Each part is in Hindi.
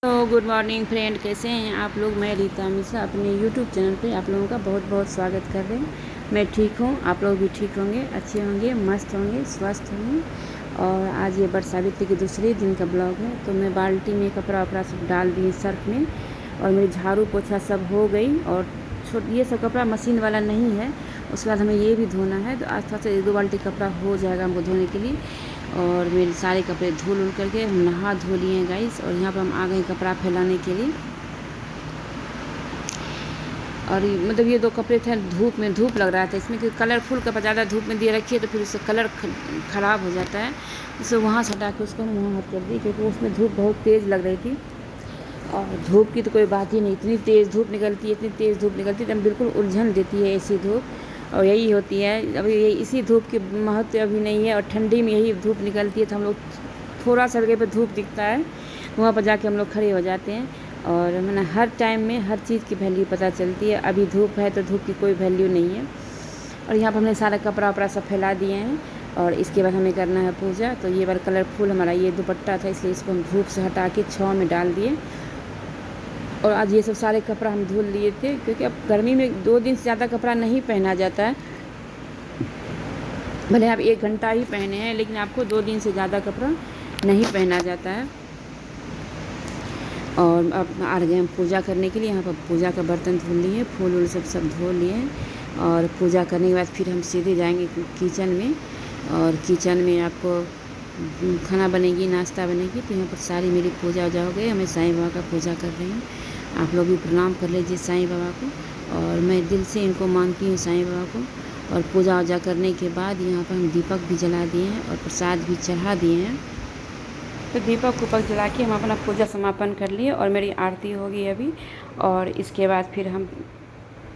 तो गुड मॉर्निंग फ्रेंड, कैसे हैं आप लोग। मैं रीता मिश्रा अपने यूट्यूब चैनल पे आप लोगों का बहुत बहुत स्वागत कर रहे हैं। मैं ठीक हूँ, आप लोग भी ठीक होंगे, अच्छे होंगे, मस्त होंगे, स्वस्थ होंगे। और आज ये वट सावित्री के दूसरे दिन का ब्लॉग है। तो मैं बाल्टी में कपड़ा वपड़ा सब डाल दी सर्फ में, और मेरी झाड़ू पोछा सब हो गई। और ये सब कपड़ा मशीन वाला नहीं है, उसके बाद हमें ये भी धोना है। तो आस पास से 1-2 बाल्टी कपड़ा हो जाएगा हमको धोने के लिए। और मेरे सारे कपड़े धुल उल करके हम नहा धो लिए हैं गाइस। और यहाँ पर हम आ गए कपड़ा फैलाने के लिए। और मतलब ये 2 कपड़े थे, धूप लग रहा था इसमें, कि कलरफुल कपड़ा ज़्यादा धूप में दिए रखिए तो फिर उससे कलर ख़राब हो जाता है। इससे वहाँ से हटा के उसको हम वहाँ हट कर दी, क्योंकि उसमें धूप बहुत तेज़ लग रही थी। और धूप की तो कोई बात ही नहीं, इतनी तेज़ धूप निकलती है, इतनी तेज़ धूप निकलती है, तो बिल्कुल उलझन देती है ऐसी धूप। और यही होती है, अभी ये इसी धूप की महत्व अभी नहीं है। और ठंडी में यही धूप निकलती है, तो हम लोग थोड़ा सा जगह पर धूप दिखता है वहाँ पर जाके हम लोग खड़े हो जाते हैं। और मैंने हर टाइम में हर चीज़ की वैल्यू पता चलती है। अभी धूप है तो धूप की कोई वैल्यू नहीं है। और यहाँ पर हमने सारा कपड़ा वपड़ा सब फैला दिए हैं। और इसके बाद हमें करना है पूजा। तो ये बार कलरफुल हमारा ये दुपट्टा था, इसलिए इसको हम धूप से हटा के छाँव में डाल दिए। और आज ये सब सारे कपड़ा हम धुल लिए थे, क्योंकि अब गर्मी में 2 दिन से ज़्यादा कपड़ा नहीं पहना जाता है। भले आप 1 घंटा ही पहने हैं, लेकिन आपको 2 दिन से ज़्यादा कपड़ा नहीं पहना जाता है। और अब आ गए हम पूजा करने के लिए। यहाँ पर पूजा का बर्तन धुल लिए, फूल वूल सब धो लिए। और पूजा करने के बाद फिर हम सीधे जाएंगे किचन में। और किचन में आपको खाना बनेगी, नाश्ता बनेगी। तो यहाँ पर सारी मेरी पूजा वूजा हो गई। मैं साईं बाबा का पूजा कर रही हूँ। आप लोग भी प्रणाम कर लीजिए साईं बाबा को। और मैं दिल से इनको मानती हूँ साईं बाबा को। और पूजा वूजा करने के बाद यहाँ पर हम दीपक भी जला दिए हैं और प्रसाद भी चढ़ा दिए हैं। तो दीपक उपक जला के हम अपना पूजा समापन कर लिए, और मेरी आरती होगी अभी। और इसके बाद फिर हम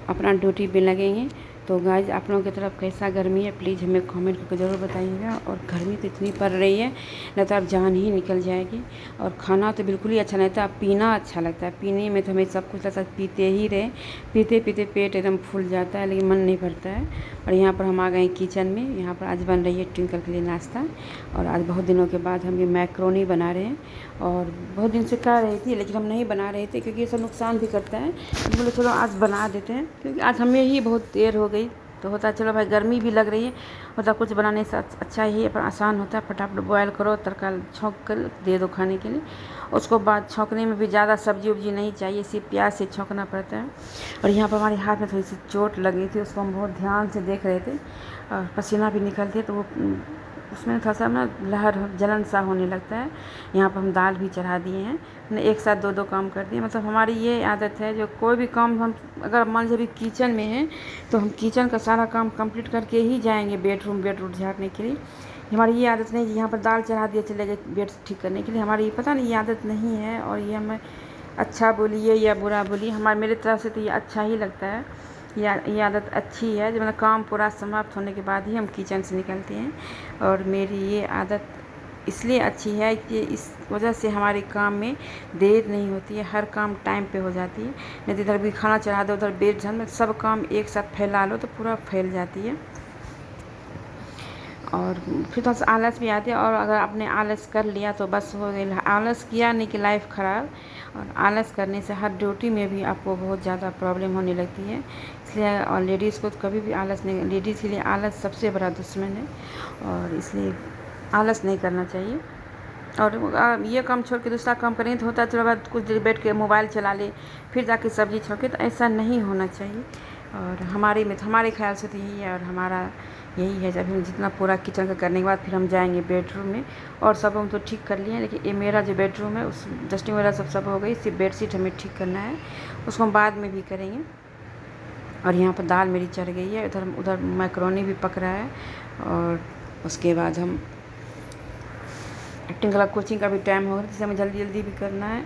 अपना ड्यूटी पे लगेंगे। तो गाइस, आप लोगों की तरफ कैसा गर्मी है प्लीज़ हमें कमेंट करके ज़रूर बताइएगा। और गर्मी तो इतनी पड़ रही है, नहीं तो आप जान ही निकल जाएगी। और खाना तो बिल्कुल ही अच्छा नहीं था, पीना अच्छा लगता है। पीने में तो हमें सब कुछ लगता है पीते ही रहे, पीते पीते पेट एकदम फूल जाता है, लेकिन मन नहीं भरता है। और यहाँ पर हम आ गए किचन में। यहाँ पर आज बन रही है ट्विंकल के लिए नाश्ता। और आज बहुत दिनों के बाद हम ये मैक्रोनी बना रहे हैं। और बहुत दिन से कह रही थी, लेकिन हम नहीं बना रहे थे, क्योंकि ये सब नुकसान भी करता है। तो बोले चलो आज बना देते हैं, क्योंकि आज हमें ही बहुत देर हो गई। तो होता है चलो भाई, गर्मी भी लग रही है, होता कुछ बनाने से अच्छा ही अपन आसान होता है। फटाफट बॉयल करो, तड़का छौंक कर दे दो खाने के लिए। उसको बाद छौंकने में भी ज़्यादा सब्जी उब्जी नहीं चाहिए, सिर्फ प्याज से छौंकना पड़ता है। और यहाँ पर हमारे हाथ में थोड़ी सी चोट लगी थी, उसको हम बहुत ध्यान से देख रहे थे। और पसीना भी निकलती है, तो वो उसमें थोड़ा सा ना लहर जलन सा होने लगता है। यहाँ पर हम दाल भी चढ़ा दिए हैं। हमने एक साथ 2-2 काम कर दिए। मतलब हमारी ये आदत है, जो कोई भी काम हम अगर मान लीजिए अभी किचन में हैं, तो हम किचन का सारा काम कंप्लीट करके ही जाएंगे बेडरूम झाड़ने के लिए। हमारी ये आदत नहीं कि यहाँ पर दाल चढ़ा दिए चले गए बेड ठीक करने के लिए। हमारी पता नहीं, ये आदत नहीं है। और ये हमें अच्छा बोलिए या बुरा बोलिए, मेरे तरफ से तो ये अच्छा ही लगता है। ये आदत अच्छी है, जब मतलब काम पूरा समाप्त होने के बाद ही हम किचन से निकलते हैं। और मेरी ये आदत इसलिए अच्छी है कि इस वजह से हमारे काम में देर नहीं होती है, हर काम टाइम पे हो जाती है। नहीं तो इधर भी खाना चढ़ा दो, उधर बेड झाड़ में सब काम एक साथ फैला लो तो पूरा फैल जाती है। और फिर थोड़ा सा आलस भी आती है। और अगर आपने आलस कर लिया तो बस हो गई, आलस किया नहीं कि लाइफ ख़राब। और आलस करने से हर ड्यूटी में भी आपको बहुत ज़्यादा प्रॉब्लम होने लगती है। इसलिए और लेडीज़ को तो कभी भी आलस नहीं, लेडीज़ के लिए आलस सबसे बड़ा दुश्मन है। और इसलिए आलस नहीं करना चाहिए। और ये काम छोड़ के दूसरा काम करेंगे तो होता है थोड़ा बहुत कुछ देर बैठ के मोबाइल चला ले, फिर जाके सब्ज़ी छोंके, तो ऐसा नहीं होना चाहिए। और हमारे ख्याल से तो यही है। और हमारा यही है, जब हम जितना पूरा किचन का करने के बाद फिर हम जाएंगे बेडरूम में। और सब हम तो ठीक कर लिए हैं, लेकिन ये मेरा जो बेडरूम है उस डस्टिंग वगैरह सब हो गई, सिर्फ बेडशीट हमें ठीक करना है, उसको हम बाद में भी करेंगे। और यहाँ पर दाल मेरी चढ़ गई है, उधर मैक्रोनी भी पक रहा है। और उसके बाद हम टिंकला कोचिंग का भी टाइम हो रहा है, जिसे हमें जल्दी जल्दी भी करना है।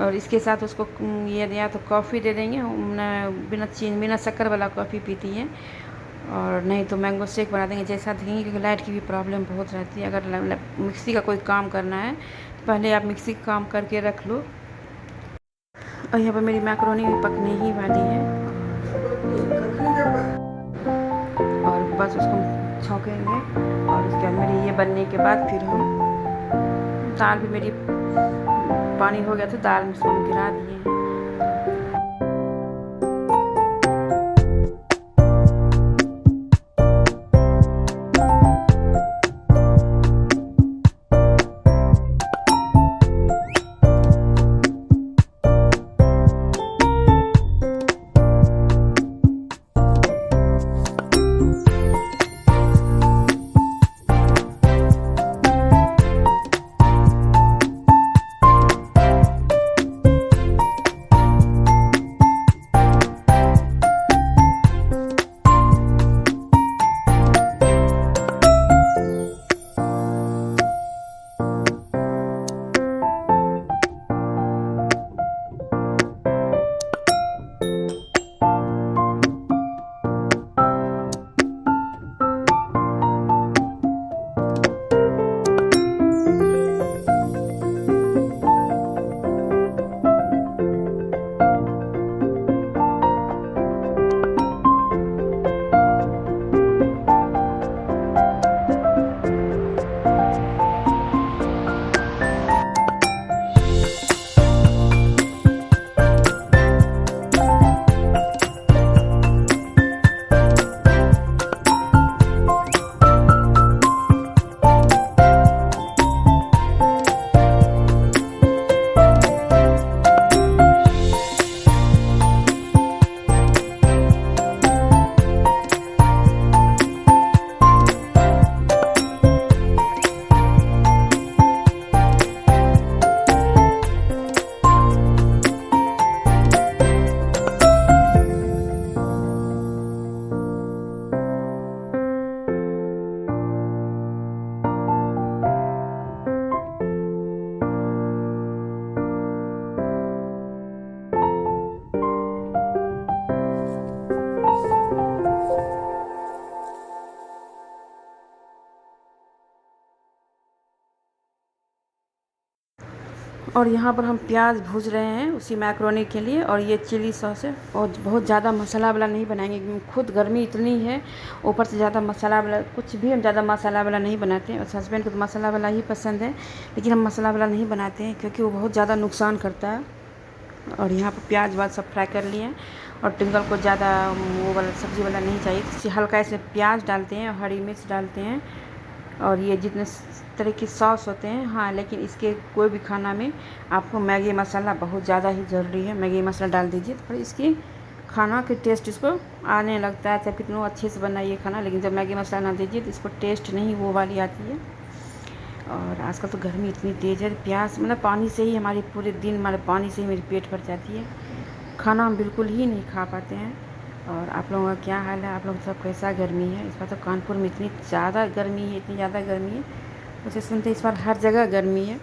और इसके साथ उसको ये या तो कॉफ़ी दे देंगे, बिना चीनी बिना शक्कर वाला कॉफ़ी पीती है। और नहीं तो मैंगो शेक बना देंगे, जैसा देंगे, क्योंकि लाइट की भी प्रॉब्लम बहुत रहती है। अगर मिक्सी का कोई काम करना है तो पहले आप मिक्सी का काम करके रख लो। और यहाँ पर मेरी मैक्रोनी भी पकने ही वाली है। और बस उसको छौंकेंगे। और उसके बाद मेरी ये बनने के बाद फिर हम दाल भी मेरी पानी हो गया था, दाल में इसको हम गिरा दिए हैं। और यहाँ पर हम प्याज भूज रहे हैं उसी मैक्रोनी के लिए, और ये चिली सॉस है। और बहुत ज़्यादा मसाला वाला नहीं बनाएंगे क्योंकि खुद गर्मी इतनी है, ऊपर से ज़्यादा मसाला वाला कुछ भी हम ज़्यादा मसाला वाला नहीं बनाते हैं। और हस्बैंड को तो मसाला वाला ही पसंद है, लेकिन हम मसाला वाला नहीं बनाते हैं क्योंकि वो बहुत ज़्यादा नुकसान करता है। और यहाँ पर प्याज वाज सब फ्राई कर लिए हैं, और टिंकल को ज़्यादा वो वाला सब्ज़ी वाला नहीं चाहिए, तो हल्का इसमें प्याज डालते हैं और हरी मिर्च डालते हैं, और ये जितने तरह की सॉस होते हैं। हाँ, लेकिन इसके कोई भी खाना में आपको मैगी मसाला बहुत ज़्यादा ही ज़रूरी है। मैगी मसाला डाल दीजिए तो इसकी खाना के टेस्ट इसको आने लगता है, चाहे कितना अच्छे से बनाइए खाना, लेकिन जब मैगी मसाला ना दीजिए तो इसको टेस्ट नहीं वो वाली आती है। और आजकल तो गर्मी इतनी तेज़ है, प्यास मतलब पानी से ही हमारी पूरे दिन हमारे पानी से ही मेरी पेट भर जाती है, खाना हम बिल्कुल ही नहीं खा पाते हैं। और आप लोगों का क्या हाल है, आप लोग सब कैसा गर्मी है? इस बार तो कानपुर में इतनी ज़्यादा गर्मी है, इतनी ज़्यादा गर्मी है, मुझे सुनते इस बार हर जगह गर्मी है।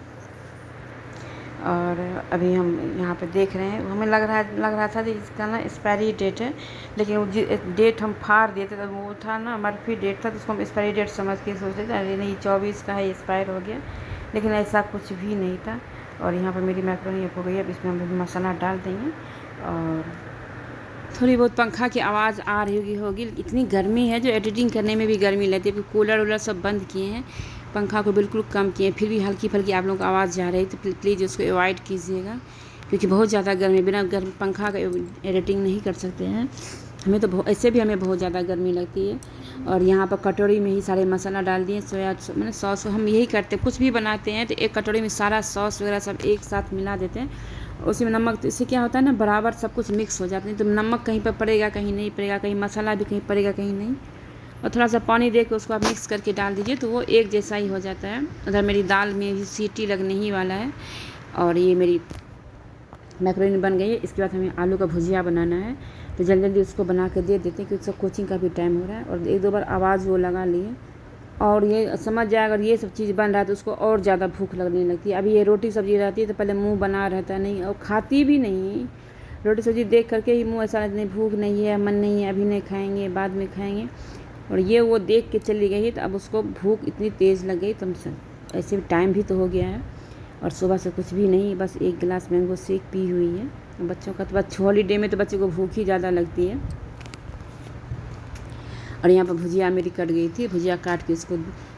और अभी हम यहाँ पे देख रहे हैं, हमें लग रहा था कि इसका ना एक्सपायरी डेट है, लेकिन वो डेट हम फाड़ दिए थे, तो वो था ना मर्फी डेट था, तो उसको हम एक्सपायरी डेट समझ के सोचते थे अरे नहीं 24 का है, एक्सपायर हो गया, लेकिन ऐसा कुछ भी नहीं था। और यहाँ पर मेरी मैक्रोनी हो गई है, अब इसमें हम मसाला डाल देंगे। और थोड़ी बहुत पंखा की आवाज़ आ रही होगी, इतनी गर्मी है जो एडिटिंग करने में भी गर्मी लगती है। कूलर वूलर सब बंद किए हैं, पंखा को बिल्कुल कम किए, फिर भी हल्की फुल्की आप लोगों को आवाज़ जा रही है, तो प्लीज़ उसको अवॉइड कीजिएगा, क्योंकि बहुत ज़्यादा गर्मी, बिना गर्म पंखा का एडिटिंग नहीं कर सकते हैं। हमें तो ऐसे भी हमें बहुत ज़्यादा गर्मी लगती है। और यहाँ पर कटोरी में ही सारे मसाला डाल दिए, सोया मैंने सॉस, हम यही करते हैं, कुछ भी बनाते हैं तो एक कटोरी में सारा सॉस वगैरह सब एक साथ मिला देते हैं, उसी में नमक, तो इससे क्या होता है ना बराबर सब कुछ मिक्स हो जाते हैं, तो नमक कहीं पर पड़ेगा कहीं नहीं पड़ेगा, कहीं मसाला भी कहीं पड़ेगा कहीं नहीं। और थोड़ा सा पानी दे के उसको आप मिक्स करके डाल दीजिए तो वो एक जैसा ही हो जाता है। उधर मेरी दाल में भी सीटी लगने ही वाला है, और ये मेरी मैक्रोनी बन गई है। इसके बाद हमें आलू का भुजिया बनाना है, तो जल्दी जल्दी उसको बना के दे देते हैं क्योंकि सब कोचिंग का भी टाइम हो रहा है। और एक दो बार आवाज़ वो लगा लिए, और ये समझ जाए अगर ये सब चीज़ बन रहा है तो उसको और ज़्यादा भूख लगने लगती है। अभी ये रोटी सब्ज़ी रहती है तो पहले मुंह बना रहता नहीं, और खाती भी नहीं, रोटी सब्ज़ी देख करके ही मुंह ऐसा नहीं, भूख नहीं है, मन नहीं है, अभी नहीं खाएंगे, बाद में खाएंगे। और ये वो देख के चली गई तो अब उसको भूख इतनी तेज़ लग गई, तो ऐसे भी टाइम भी तो हो गया है, और सुबह से कुछ भी नहीं, बस एक गिलास मैंगो शेक पी हुई है। बच्चों का तो बस हॉलीडे में तो बच्चे को भूख ही ज़्यादा लगती है। और यहाँ पर भुजिया मेरी कट गई थी, भुजिया काट के इसको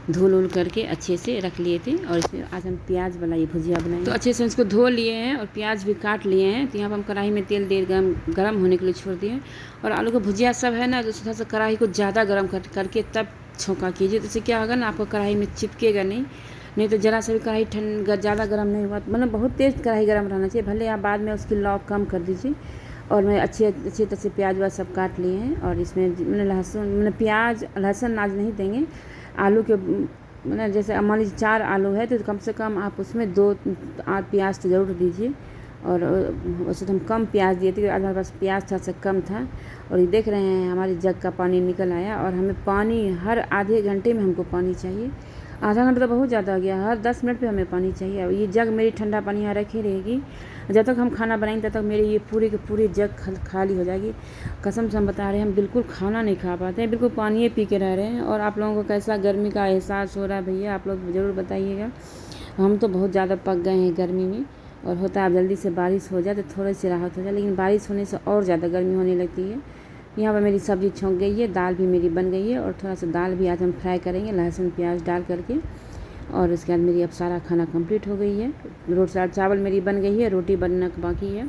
धुल उल करके अच्छे से रख लिए थे। और इसमें आज हम प्याज वाला ये भुजिया बनाएंगे। तो अच्छे से इसको धो लिए हैं और प्याज भी काट लिए हैं। तो यहाँ पर हम कढ़ाई में तेल दे गर्म होने के लिए छोड़ दिए। और आलू का भुजिया सब है ना, तो थोड़ा सा कढ़ाई को ज़्यादा गर्म करके तब छोंका कीजिए। तो इससे क्या होगा ना, आपको कढ़ाई में चिपकेगा नहीं तो ज़रा सा भी कढ़ाई ज़्यादा गर्म नहीं हुआ, मतलब बहुत तेज़ कढ़ाई गर्म रहना चाहिए। भले आप बाद में उसकी लौ कम कर दीजिए। और मैं अच्छे तरह से प्याज वाज सब काट लिए हैं। और इसमें मैंने लहसुन आज नहीं देंगे। आलू के मतलब जैसे मान लीजिए 4 आलू है तो कम से कम आप उसमें 2 प्याज तो ज़रूर दीजिए। और वैसे तो हम कम प्याज दिए थे, आज हमारे पास प्याज थोड़ा सा कम था। और ये देख रहे हैं हमारी जग का पानी निकल आया। और हमें पानी हर आधे घंटे में हमको पानी चाहिए। आधा घंटा तो बहुत ज़्यादा हो गया, हर 10 मिनट पे हमें पानी चाहिए। और ये जग मेरी ठंडा पानी यहाँ रखी रहेगी। जब तक हम खाना बनाएंगे तब तक मेरी ये पूरी की पूरी जग खाली हो जाएगी। कसम से हम बता रहे हैं, हम बिल्कुल खाना नहीं खा पाते हैं, बिल्कुल पानी पी के रह रहे हैं। और आप लोगों को कैसा गर्मी का एहसास हो रहा है भैया, आप लोग ज़रूर बताइएगा। हम तो बहुत ज़्यादा पक गए हैं गर्मी में। और होता है अब जल्दी से बारिश हो जाए तो थोड़ी सी राहत हो जाए, लेकिन बारिश होने से और ज़्यादा गर्मी होने लगती है। यहाँ पर मेरी सब्ज़ी छौंक गई है, दाल भी मेरी बन गई है। और थोड़ा सा दाल भी आज हम फ्राई करेंगे लहसुन प्याज डाल करके। और उसके बाद मेरी अब सारा खाना कंप्लीट हो गई है। चावल मेरी बन गई है, रोटी बनना बाकी है।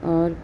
और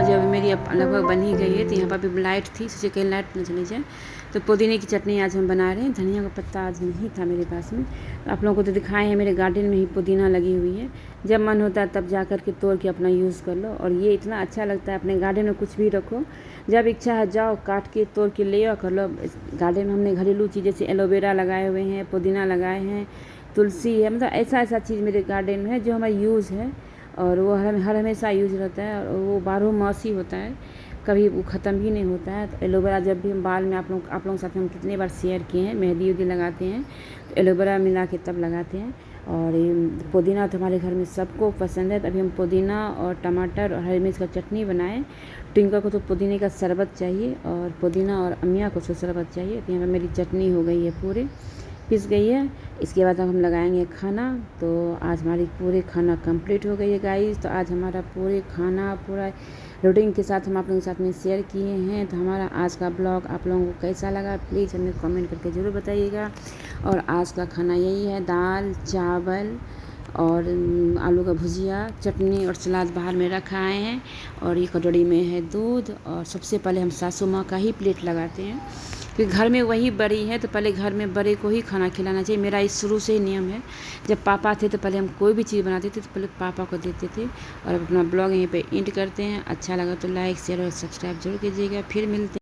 जब मेरी अब लगभग बन ही गई है। तो यहाँ पर भी लाइट थी, सोचे कहीं लाइट न चली जाए। तो पुदीने की चटनी आज हम बना रहे हैं। धनिया का पत्ता आज नहीं था मेरे पास में। तो आप लोगों को तो दिखाए हैं, मेरे गार्डन में ही पुदीना लगी हुई है। जब मन होता है तब जा कर के तोड़ के अपना यूज़ कर लो। और ये इतना अच्छा लगता है, अपने गार्डन में कुछ भी रखो, जब इच्छा है जाओ काट के तोड़ के ले आओ कर लो। गार्डन में हमने घरेलू चीज़ जैसे एलोवेरा लगाए हुए हैं, पुदीना लगाए हैं, तुलसी है, मतलब ऐसा चीज़ मेरे गार्डन में है जो हमारा यूज़ है। और वो हर हमेशा यूज रहता है। और वो 12 मास ही होता है, कभी वो ख़त्म भी नहीं होता है। तो एलोवेरा जब भी हम बाल में आप लोगों के साथ हम कितने बार शेयर किए हैं, मेहंदी उहदी लगाते हैं तो एलोवेरा मिला के तब लगाते हैं। और ये पुदीना तो हमारे घर में सबको पसंद है। तो अभी हम पुदीना और टमाटर और हरी मिर्च का चटनी बनाएं। टिंका को तो पुदीने का शरबत चाहिए और पुदीना और अमिया को तो शरबत चाहिए। तो यहाँ पर मेरी चटनी हो गई है, पूरी पिस गई है। इसके बाद अब हम लगाएंगे खाना। तो आज हमारी पूरी खाना कंप्लीट हो गई है गाइस। तो आज हमारा पूरे खाना पूरा रूटीन के साथ हम आप लोगों के साथ में शेयर किए हैं। तो हमारा आज का ब्लॉग आप लोगों को कैसा लगा प्लीज़ हमें कमेंट करके ज़रूर बताइएगा। और आज का खाना यही है, दाल चावल और आलू का भुजिया, चटनी और सलाद बाहर में रखा हैं। और ये कटोरी में है दूध। और सबसे पहले हम सासू माँ का ही प्लेट लगाते हैं। क्योंकि घर में वही बड़ी है तो पहले घर में बड़े को ही खाना खिलाना चाहिए। मेरा इस शुरू से ही नियम है। जब पापा थे तो पहले हम कोई भी चीज़ बनाते थे तो पहले पापा को देते थे। और अपना ब्लॉग यहीं पे एंड करते हैं। अच्छा लगा तो लाइक शेयर और सब्सक्राइब जरूर कीजिएगा। फिर मिलते हैं।